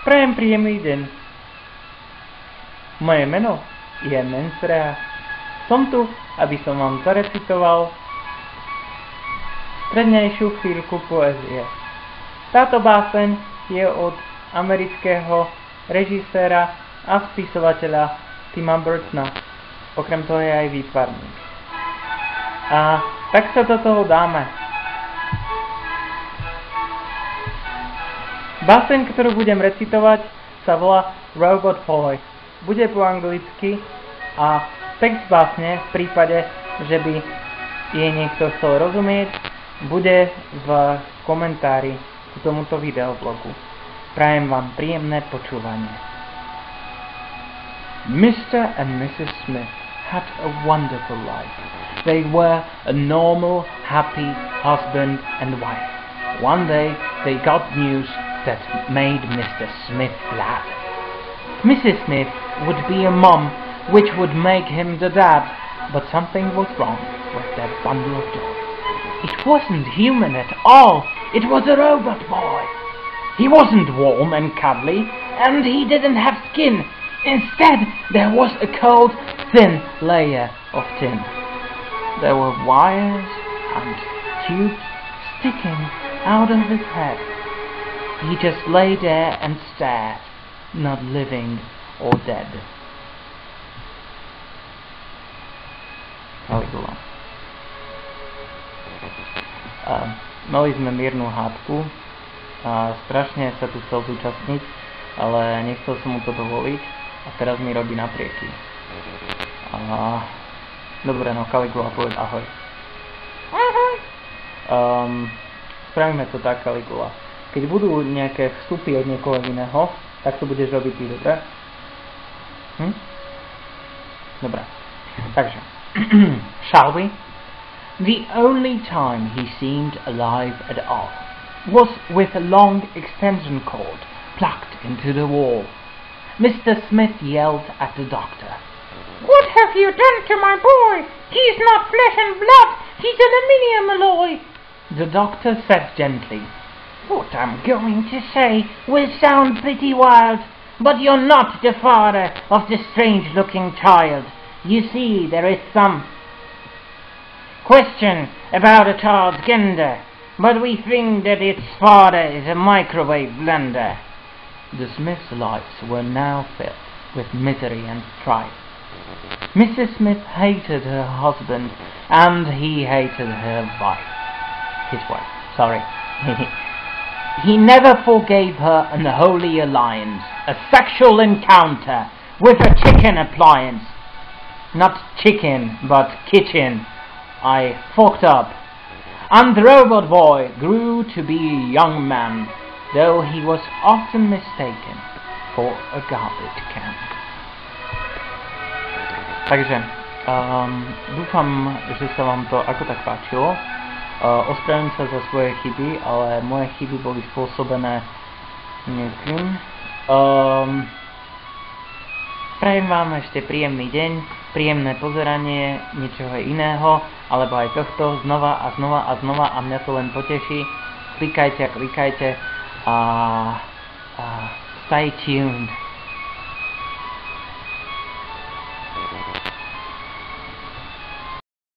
Prajem príjemný deň. Moje meno je Mensrea. Som tu, aby som vám zarecitoval strednejšiu chvíľku poézie. Táto báseň je od amerického režiséra a spisovateľa Tima Burtona. Okrem toho je aj výtvarník. A tak sa do toho dáme. Báseň, ktorú budem recitovať, sa volá Robot Boy. Bude po anglicky a text básne, v prípade, že by jej niekto chcel rozumieť, bude v komentári k tomuto videoblogu. Prajem vám príjemné počúvanie. Mr. and Mrs. Smith had a wonderful life. They were a normal, happy husband and wife. One day they got news that made Mr. Smith glad. Mrs. Smith would be a mom, which would make him the dad, but something was wrong with that bundle of joy. It wasn't human at all, it was a robot boy. He wasn't warm and cuddly, and he didn't have skin. Instead, there was a cold, thin layer of tin. There were wires and tubes sticking out of his head. He just lay there and stared, not living or dead. Caligula. Mali sme miernu hádku a strašne sa tu chcel zúčastniť, ale nechcel som mu to dovoliť a teraz mi robí naprieky. Dobre, no Caligula, povedz ahoj. Ahoj. Spravíme to tak, Caligula. Keď budú nejaké vstupy od niekoho iného, tak to budeš robiť ty, dobre? Dobre. Takže. Shall we? The only time he seemed alive at all was with a long extension cord plugged into the wall. Mr. Smith yelled at the doctor. What have you done to my boy? He's not flesh and blood, he's aluminium alloy. The doctor said gently, what I'm going to say will sound pretty wild, but you're not the father of the strange-looking child. You see, there is some question about a child's gender, but we think that its father is a microwave blender. The Smith's lives were now filled with misery and strife. Mrs. Smith hated her husband, and he hated her wife. His wife, sorry. He never forgave her an unholy alliance, a sexual encounter with a chicken appliance. Not chicken, but kitchen. I fucked up. And the robot boy grew to be a young man, though he was often mistaken for a garbage can. Takže, dúfam, že sa vám to ako tak páčilo. Ospravedlňujem sa za svoje chyby, ale moje chyby boli spôsobené niekým. Prajem vám ešte príjemný deň, príjemné pozeranie niečoho iného, alebo aj tohto znova a znova a znova a mňa to len poteší. Klikajte a klikajte a stay tuned.